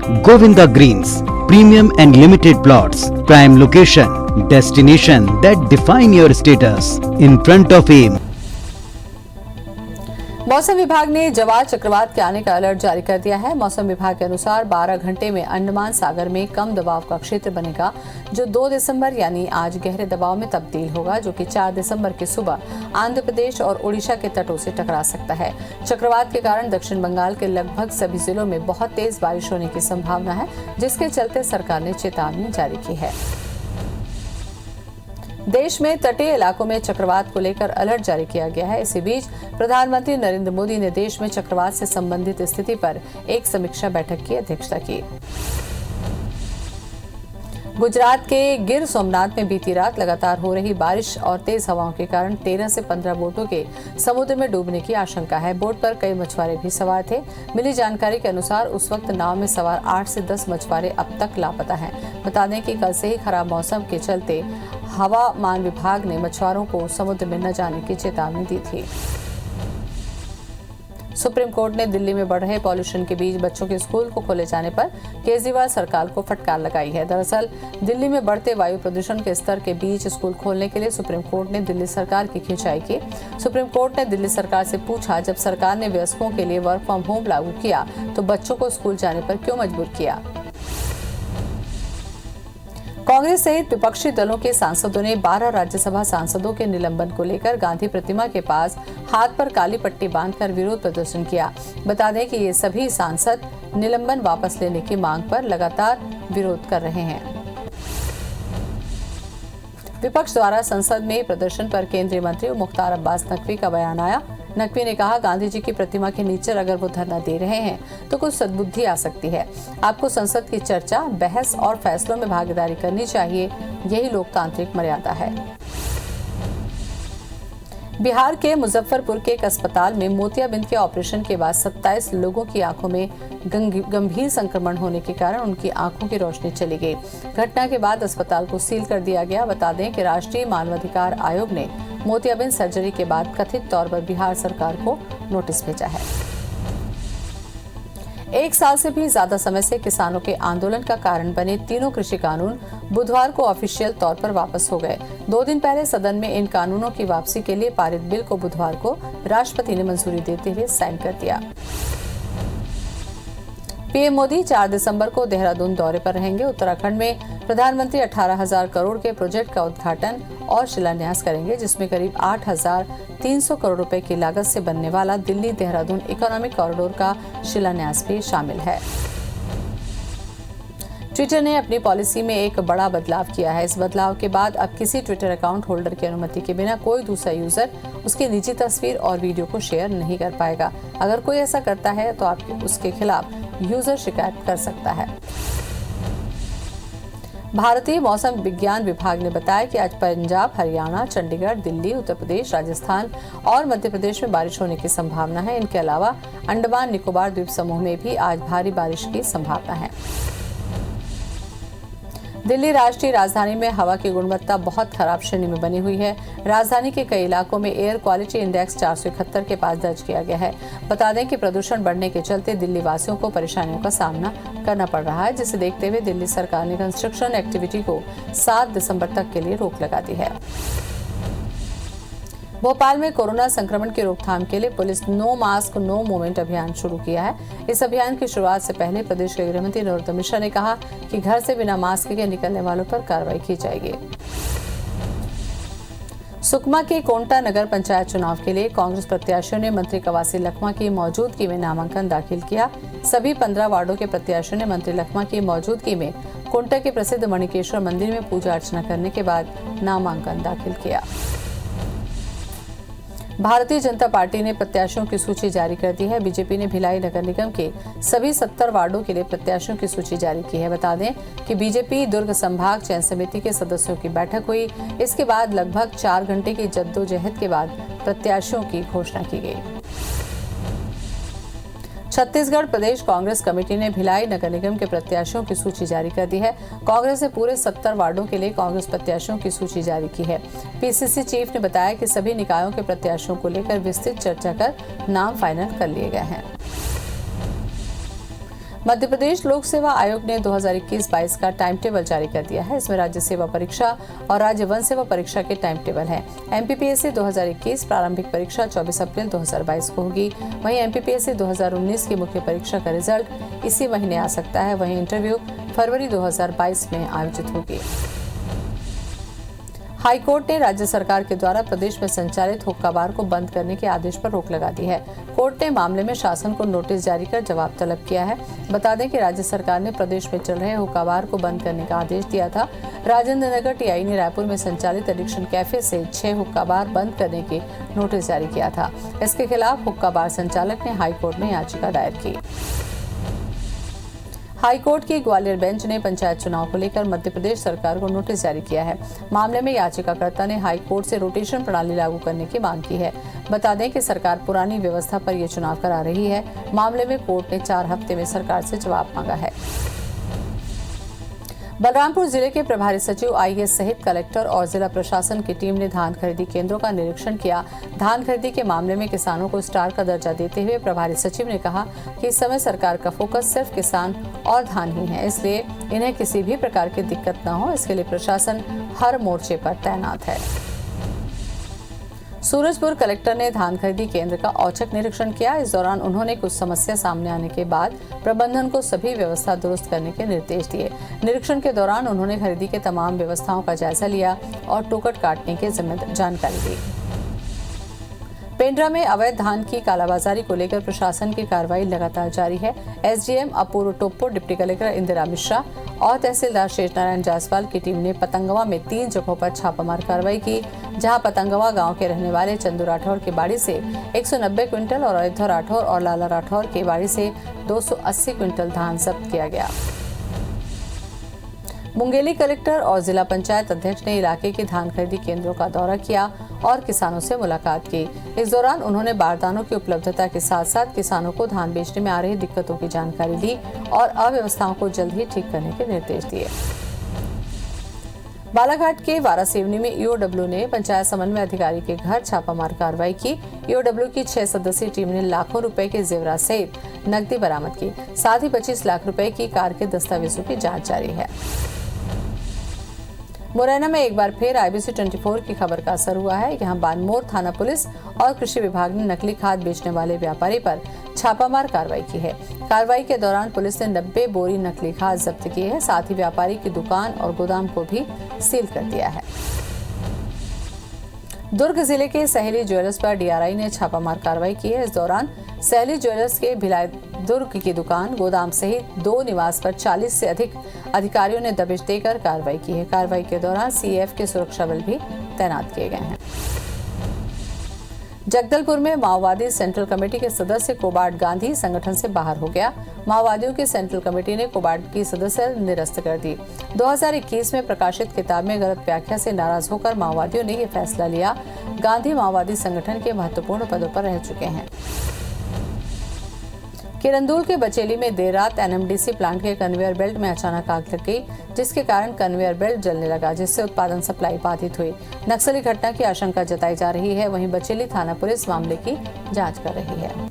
Govinda Greens, premium and limited plots, prime location, destination that define your status, in front of AIM. मौसम विभाग ने जवार चक्रवात के आने का अलर्ट जारी कर दिया है। मौसम विभाग के अनुसार 12 घंटे में अंडमान सागर में कम दबाव का क्षेत्र बनेगा, जो 2 दिसंबर यानी आज गहरे दबाव में तब्दील होगा, जो कि 4 दिसंबर की सुबह आंध्र प्रदेश और उड़ीसा के तटों से टकरा सकता है। चक्रवात के कारण दक्षिण बंगाल के लगभग सभी जिलों में बहुत तेज बारिश होने की संभावना है, जिसके चलते सरकार ने चेतावनी जारी की है। देश में तटीय इलाकों में चक्रवात को लेकर अलर्ट जारी किया गया है। इसी बीच प्रधानमंत्री नरेंद्र मोदी ने देश में चक्रवात से संबंधित स्थिति पर एक समीक्षा बैठक की अध्यक्षता की। गुजरात के गिर सोमनाथ में बीती रात लगातार हो रही बारिश और तेज हवाओं के कारण 13 से 15 बोटों के समुद्र में डूबने की आशंका है। बोट पर कई मछुआरे भी सवार थे। मिली जानकारी के अनुसार उस वक्त नाव में सवार 8 से 10 मछुआरे अब तक लापता हैं। बता दें कि कल से ही खराब मौसम के चलते हवामान विभाग ने मछुआरों को समुद्र में न जाने की चेतावनी दी थी। सुप्रीम कोर्ट ने दिल्ली में बढ़ रहे पॉल्यूशन के बीच बच्चों के स्कूल को खोले जाने पर केजरीवाल सरकार को फटकार लगाई है। दरअसल दिल्ली में बढ़ते वायु प्रदूषण के स्तर के बीच स्कूल खोलने के लिए सुप्रीम कोर्ट ने दिल्ली सरकार की खिंचाई की। सुप्रीम कोर्ट ने दिल्ली सरकार से पूछा, जब सरकार ने वयस्कों के लिए वर्क फ्रॉम होम लागू किया तो बच्चों को स्कूल जाने पर क्यों मजबूर किया। कांग्रेस सहित विपक्षी दलों के सांसदों ने 12 राज्यसभा सांसदों के निलंबन को लेकर गांधी प्रतिमा के पास हाथ पर काली पट्टी बांधकर विरोध प्रदर्शन किया। बता दें कि ये सभी सांसद निलंबन वापस लेने की मांग पर लगातार विरोध कर रहे हैं। विपक्ष द्वारा संसद में प्रदर्शन पर केंद्रीय मंत्री मुख्तार अब्बास नकवी का बयान आया। नकवी ने कहा, गांधी जी की प्रतिमा के नीचे अगर वो धरना दे रहे हैं तो कुछ सद्बुद्धि आ सकती है। आपको संसद की चर्चा, बहस और फैसलों में भागीदारी करनी चाहिए। यही लोकतांत्रिक मर्यादा है। बिहार के मुजफ्फरपुर के एक अस्पताल में मोतियाबिंद के ऑपरेशन के बाद 27 लोगों की आंखों में गंभीर संक्रमण होने के कारण उनकी आंखों की रोशनी चली गई। घटना के बाद अस्पताल को सील कर दिया गया। बता दें कि राष्ट्रीय मानवाधिकार आयोग ने मोतियाबिंद सर्जरी के बाद कथित तौर पर बिहार सरकार को नोटिस भेजा है। 1 साल से भी ज्यादा समय से किसानों के आंदोलन का कारण बने तीनों कृषि कानून बुधवार को ऑफिशियल तौर पर वापस हो गए। 2 दिन पहले सदन में इन कानूनों की वापसी के लिए पारित बिल को बुधवार को राष्ट्रपति ने मंजूरी देते हुए साइन कर दिया। पीएम मोदी 4 दिसंबर को देहरादून दौरे पर रहेंगे। उत्तराखंड में प्रधानमंत्री 18,000 करोड़ के प्रोजेक्ट का उद्घाटन और शिलान्यास करेंगे, जिसमें करीब 8,300 करोड़ रुपए की लागत से बनने वाला दिल्ली देहरादून इकोनॉमिक कॉरिडोर का शिलान्यास भी शामिल है। ट्विटर ने अपनी पॉलिसी में एक बड़ा बदलाव किया है। इस बदलाव के बाद अब किसी ट्विटर अकाउंट होल्डर की अनुमति के बिना कोई दूसरा यूजर उसकी निजी तस्वीर और वीडियो को शेयर नहीं कर पाएगा। अगर कोई ऐसा करता है तो आप उसके खिलाफ यूजर शिकायत कर सकता है। भारतीय मौसम विज्ञान विभाग ने बताया कि आज पंजाब, हरियाणा, चंडीगढ़, दिल्ली, उत्तर प्रदेश, राजस्थान और मध्य प्रदेश में बारिश होने की संभावना है। इनके अलावा अंडमान निकोबार द्वीप समूह में भी आज भारी बारिश की संभावना है। दिल्ली राष्ट्रीय राजधानी में हवा की गुणवत्ता बहुत खराब श्रेणी में बनी हुई है। राजधानी के कई इलाकों में एयर क्वालिटी इंडेक्स 471 के पास दर्ज किया गया है। बता दें कि प्रदूषण बढ़ने के चलते दिल्ली वासियों को परेशानियों का सामना करना पड़ रहा है, जिसे देखते हुए दिल्ली सरकार ने कंस्ट्रक्शन एक्टिविटी को 7 दिसंबर तक के लिए रोक लगा दी है। भोपाल में कोरोना संक्रमण की रोकथाम के लिए police no mask no movement अभियान शुरू किया है। इस अभियान की शुरुआत से पहले प्रदेश के गृहमंत्री नरोत्तम मिश्रा ने कहा कि घर से बिना मास्क के निकलने वालों पर कार्रवाई की जाएगी। सुकमा के कोंटा नगर पंचायत चुनाव के लिए कांग्रेस प्रत्याशियों ने मंत्री कवासी लखमा की मौजूदगी में नामांकन दाखिल किया। सभी 15 वार्डों के प्रत्याशियों ने मंत्री लखमा की मौजूदगी में कोंटा के प्रसिद्ध मणिकेश्वर मंदिर में पूजा अर्चना करने के बाद नामांकन दाखिल किया। भारतीय जनता पार्टी ने प्रत्याशियों की सूची जारी कर दी है। बीजेपी ने भिलाई नगर निगम के सभी 70 वार्डों के लिए प्रत्याशियों की सूची जारी की है। बता दें कि बीजेपी दुर्ग संभाग चयन समिति के सदस्यों की बैठक हुई। इसके बाद लगभग 4 घंटे की जद्दोजहद के बाद प्रत्याशियों की घोषणा की गई। छत्तीसगढ़ प्रदेश कांग्रेस कमेटी ने भिलाई नगर निगम के प्रत्याशियों की सूची जारी कर दी है। कांग्रेस ने पूरे 70 वार्डों के लिए कांग्रेस प्रत्याशियों की सूची जारी की है। पीसीसी चीफ ने बताया कि सभी निकायों के प्रत्याशियों को लेकर विस्तृत चर्चा कर नाम फाइनल कर लिए गए हैं। मध्य प्रदेश लोक सेवा आयोग ने 2021-22 का टाइम टेबल जारी कर दिया है। इसमें राज्य सेवा परीक्षा और राज्य वन सेवा परीक्षा के टाइम टेबल है। एमपीपीएससी 2021 प्रारंभिक परीक्षा 24 अप्रैल 2022 को होगी। वहीं एमपीपीएससी 2019 की मुख्य परीक्षा का रिजल्ट इसी महीने आ सकता है। वहीं इंटरव्यू फरवरी 2022 में आयोजित होगी। हाईकोर्ट ने राज्य सरकार के द्वारा प्रदेश में संचालित हुक्का बार को बंद करने के आदेश पर रोक लगा दी है। कोर्ट ने मामले में शासन को नोटिस जारी कर जवाब तलब किया है। बता दें कि राज्य सरकार ने प्रदेश में चल रहे हुक्का बार को बंद करने का आदेश दिया था। राजेंद्र नगर टीआई ने रायपुर में संचालित एडिक्शन कैफे से 6 हुक्का बार बंद करने की नोटिस जारी किया था। इसके खिलाफ हुक्का बार संचालक ने हाईकोर्ट में याचिका दायर की। हाईकोर्ट की ग्वालियर बेंच ने पंचायत चुनाव को लेकर मध्य प्रदेश सरकार को नोटिस जारी किया है। मामले में याचिकाकर्ता ने हाईकोर्ट से रोटेशन प्रणाली लागू करने की मांग की है। बता दें कि सरकार पुरानी व्यवस्था पर यह चुनाव करा रही है। मामले में कोर्ट ने 4 हफ्ते में सरकार से जवाब मांगा है। बलरामपुर जिले के प्रभारी सचिव आईएएस सहित कलेक्टर और जिला प्रशासन की टीम ने धान खरीदी केंद्रों का निरीक्षण किया। धान खरीदी के मामले में किसानों को स्टार का दर्जा देते हुए प्रभारी सचिव ने कहा कि इस समय सरकार का फोकस सिर्फ किसान और धान ही है, इसलिए इन्हें किसी भी प्रकार की दिक्कत न हो, इसके लिए प्रशासन हर मोर्चे पर तैनात है। सूरजपुर कलेक्टर ने धान खरीदी केंद्र का औचक निरीक्षण किया। इस दौरान उन्होंने कुछ समस्या सामने आने के बाद प्रबंधन को सभी व्यवस्था दुरुस्त करने के निर्देश दिए। निरीक्षण के दौरान उन्होंने खरीदी के तमाम व्यवस्थाओं का जायजा लिया और टोकन काटने की जानकारी दी। पेंड्रा में अवैध धान की कालाबाजारी को लेकर प्रशासन की कार्रवाई लगातार जारी है। एसडीएम अपूर्व टोप्पो, डिप्टी कलेक्टर इंदिरा मिश्रा और तहसीलदार शेषनारायण जायसवाल की टीम ने पतंगवा में 3 जगहों पर छापामार कार्रवाई की, जहां पतंगवा गांव के रहने वाले चंदू राठौर की बाड़ी से 190 क्विंटल और अयोध्या राठौर और लाला राठौर की बाड़ी से 280 क्विंटल धान जब्त किया गया। मुंगेली कलेक्टर और जिला पंचायत अध्यक्ष ने इलाके के धान खरीदी केंद्रों का दौरा किया और किसानों से मुलाकात की। इस दौरान उन्होंने बारदानों की उपलब्धता के साथ साथ किसानों को धान बेचने में आ रही दिक्कतों की जानकारी ली और अव्यवस्थाओं को जल्द ही ठीक करने के निर्देश दिए। बालाघाट के वारासिवनी में ईओडब्ल्यू ने पंचायत समन्वय अधिकारी के घर छापामार कार्रवाई की। ईओडब्ल्यू की 6 सदस्यीय टीम ने लाखों रुपए के जेवरात सहित नकदी बरामद की। साथ ही 25 लाख रुपए की कार के दस्तावेजों की जांच जारी है। मुरैना में एक बार फिर IBC 24 की खबर का असर हुआ है। यहाँ बानमोर थाना पुलिस और कृषि विभाग ने नकली खाद बेचने वाले व्यापारी पर छापामार कार्रवाई की है। कार्रवाई के दौरान पुलिस ने 90 बोरी नकली खाद जब्त की है। साथ ही व्यापारी की दुकान और गोदाम को भी सील कर दिया है। दुर्ग जिले के सहेली ज्वेलर्स पर डीआरआई ने छापामार कार्रवाई की है। इस दौरान सहेली ज्वेलर्स के भिलाई दुर्ग की दुकान, गोदाम सहित 2 निवास पर 40 से अधिक अधिकारियों ने दबिश देकर कार्रवाई की है। कार्रवाई के दौरान सीएएफ के सुरक्षा बल भी तैनात किए गए हैं। जगदलपुर में माओवादी सेंट्रल कमेटी के सदस्य कोबाड गांधी संगठन से बाहर हो गया। माओवादियों की सेंट्रल कमेटी ने कोबाड की सदस्य निरस्त कर दी। 2021 में प्रकाशित किताब में गलत व्याख्या से नाराज होकर माओवादियों ने यह फैसला लिया। गांधी माओवादी संगठन के महत्वपूर्ण पदों पर रह चुके हैं। किरंदुल के बचेली में देर रात एनएमडीसी प्लांट के कन्वेयर बेल्ट में अचानक आग लग गई, जिसके कारण कन्वेयर बेल्ट जलने लगा, जिससे उत्पादन सप्लाई बाधित हुई। नक्सली घटना की आशंका जताई जा रही है। वहीं बचेली थाना पुलिस मामले की जांच कर रही है।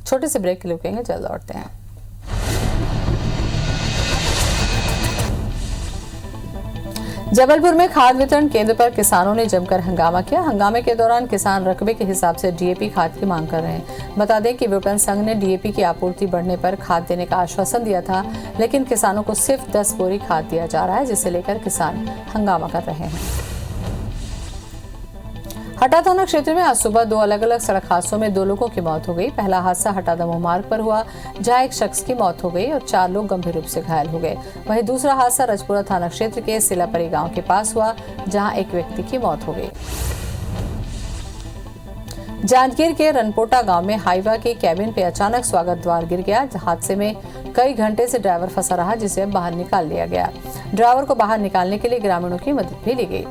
छोटे से ब्रेक के लिए रुकेंगे, जल्द लौटते हैं। जबलपुर में खाद वितरण केंद्र पर किसानों ने जमकर हंगामा किया। हंगामे के दौरान किसान रकबे के हिसाब से डीएपी खाद की मांग कर रहे हैं। बता दें कि विपणन संघ ने डीएपी की आपूर्ति बढ़ने पर खाद देने का आश्वासन दिया था, लेकिन किसानों को सिर्फ 10 बोरी खाद दिया जा रहा है, जिसे लेकर किसान हंगामा कर रहे हैं। हटा थाना क्षेत्र में आज सुबह 2 अलग अलग सड़क हादसों में 2 लोगों की मौत हो गई। पहला हादसा हटा दमोह मार्ग पर हुआ, जहां एक शख्स की मौत हो गई और 4 लोग गंभीर रूप से घायल हो गए। वहीं दूसरा हादसा रजपुरा थाना क्षेत्र के सिलापरी गांव के पास हुआ, जहां एक व्यक्ति की मौत हो गई। जांजगीर के रनपोटा गांव में हाईवा की कैबिन पे अचानक स्वागत द्वार गिर गया। हादसे में कई घंटे से ड्राइवर फंसा रहा, जिसे बाहर निकाल लिया गया। ड्राइवर को बाहर निकालने के लिए ग्रामीणों की मदद भी ली गई।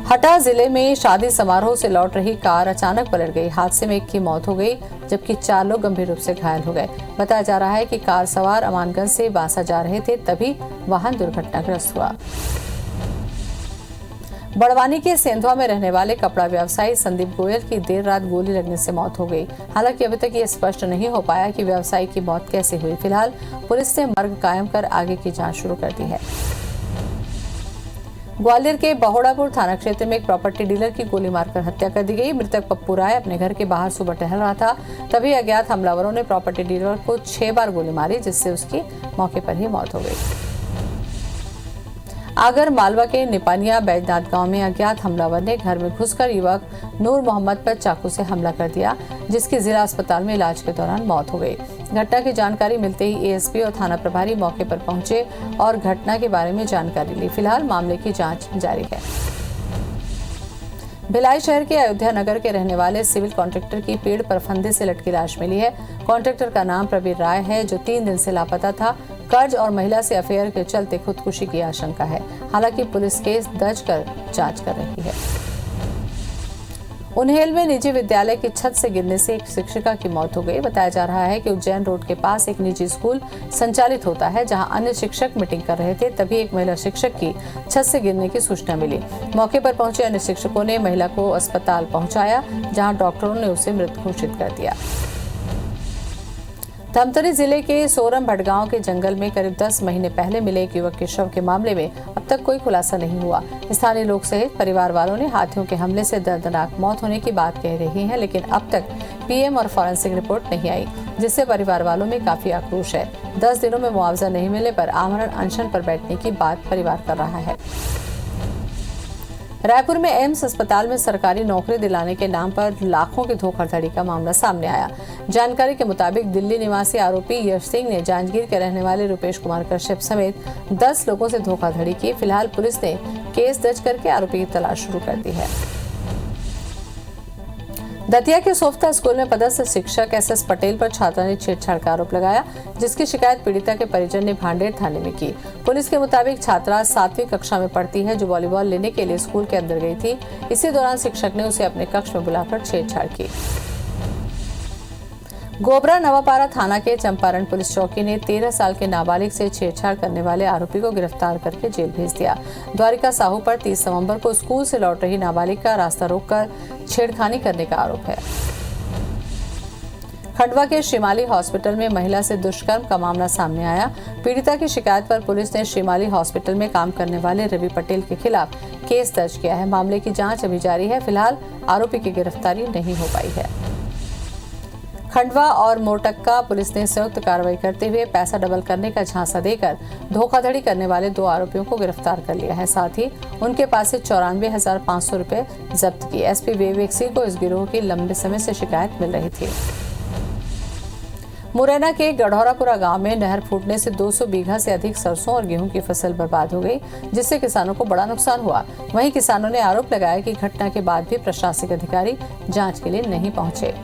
हटा जिले में शादी समारोह से लौट रही कार अचानक पलट गई। हादसे में एक की मौत हो गई, जबकि 4 लोग गंभीर रूप से घायल हो गए। बताया जा रहा है कि कार सवार अमानगंज से बांसा जा रहे थे, तभी वाहन दुर्घटनाग्रस्त हुआ। बड़वानी के सेंधवा में रहने वाले कपड़ा व्यवसायी संदीप गोयल की देर रात गोली लगने से मौत हो गई। हालांकि अभी तक ये स्पष्ट नहीं हो पाया कि व्यवसायी की मौत कैसे हुई। फिलहाल पुलिस ने मर्ग कायम कर आगे की जांच शुरू कर दी है। ग्वालियर के बहोड़ापुर थाना क्षेत्र में एक प्रॉपर्टी डीलर की गोली मारकर हत्या कर दी गई। मृतक पप्पू राय अपने घर के बाहर सुबह टहल रहा था, तभी अज्ञात हमलावरों ने प्रॉपर्टी डीलर को 6 बार गोली मारी, जिससे उसकी मौके पर ही मौत हो गई। आगर मालवा के निपानिया बैजनाथ गांव में अज्ञात हमलावर ने घर में घुसकर युवक नूर मोहम्मद पर चाकू से हमला कर दिया, जिसकी जिला अस्पताल में इलाज के दौरान मौत हो गई। घटना की जानकारी मिलते ही एएसपी और थाना प्रभारी मौके पर पहुंचे और घटना के बारे में जानकारी ली। फिलहाल मामले की जांच जारी है। भिलाई शहर के अयोध्या नगर के रहने वाले सिविल कॉन्ट्रैक्टर की पेड़ पर फंदे से लटकी लाश मिली है। कॉन्ट्रैक्टर का नाम प्रवीर राय है, जो 3 दिन से लापता था। कर्ज और महिला से अफेयर के चलते खुदकुशी की आशंका है। हालांकि पुलिस केस दर्ज कर जांच कर रही है। उन्हेल में निजी विद्यालय की छत से गिरने से एक शिक्षिका की मौत हो गई। बताया जा रहा है कि उज्जैन रोड के पास एक निजी स्कूल संचालित होता है, जहां अन्य शिक्षक मीटिंग कर रहे थे, तभी एक महिला शिक्षक की छत से गिरने की सूचना मिली। मौके पर पहुंचे अन्य शिक्षकों ने महिला को अस्पताल पहुंचाया, जहां डॉक्टरों ने उसे मृत घोषित कर दिया। धमतरी जिले के सोरम भटगांव के जंगल में करीब 10 महीने पहले मिले एक युवक के शव के मामले में अब तक कोई खुलासा नहीं हुआ। स्थानीय लोग सहित परिवार वालों ने हाथियों के हमले से दर्दनाक मौत होने की बात कह रही हैं, लेकिन अब तक पीएम और फॉरेंसिक रिपोर्ट नहीं आई, जिससे परिवार वालों में काफी आक्रोश है। 10 दिनों में मुआवजा नहीं मिलने पर आमरण अनशन पर बैठने की बात परिवार कर रहा है। रायपुर में एम्स अस्पताल में सरकारी नौकरी दिलाने के नाम पर लाखों की धोखाधड़ी का मामला सामने आया। जानकारी के मुताबिक दिल्ली निवासी आरोपी यश सिंह ने जांजगीर के रहने वाले रुपेश कुमार कश्यप समेत 10 लोगों से धोखाधड़ी की। फिलहाल पुलिस ने केस दर्ज करके आरोपी की तलाश शुरू कर दी है। दतिया के सोफ्ता स्कूल में पदस्थ शिक्षक एसएस पटेल पर छात्रा ने छेड़छाड़ का आरोप लगाया, जिसकी शिकायत पीड़िता के परिजन ने भांडेर थाने में की। पुलिस के मुताबिक छात्रा 7वीं कक्षा में पढ़ती है, जो वॉलीबॉल लेने के लिए स्कूल के अंदर गई थी। इसी दौरान शिक्षक ने उसे अपने कक्ष में बुलाकर छेड़छाड़ की। गोबरा नवापारा थाना के चंपारण पुलिस चौकी ने 13 साल के नाबालिग से छेड़छाड़ करने वाले आरोपी को गिरफ्तार करके जेल भेज दिया। द्वारिका साहू पर 30 नवंबर को स्कूल से लौट रही नाबालिग का रास्ता रोककर छेड़खानी करने का आरोप है। खंडवा के श्रीमाली हॉस्पिटल में महिला से दुष्कर्म का मामला सामने आया। पीड़िता की शिकायत पर पुलिस ने श्रीमाली हॉस्पिटल में काम करने वाले रवि पटेल के खिलाफ केस दर्ज किया है। मामले की जांच अभी जारी है। फिलहाल आरोपी की गिरफ्तारी नहीं हो पाई है। खंडवा और मोरटक्का पुलिस ने संयुक्त कार्रवाई करते हुए पैसा डबल करने का झांसा देकर धोखाधड़ी करने वाले 2 आरोपियों को गिरफ्तार कर लिया है। साथ ही उनके पास से 94,500 रुपए जब्त किए। एसपी विवेक सिंह को इस गिरोह की लंबे समय से शिकायत मिल रही थी। मुरैना के गढ़ौरापुरा गांव में नहर फूटने से 200 बीघा से अधिक सरसों और गेहूं की फसल बर्बाद हो गई, जिससे किसानों को बड़ा नुकसान हुआ। वहीं किसानों ने आरोप लगाया कि घटना के बाद भी प्रशासनिक अधिकारी जांच के लिए नहीं पहुंचे।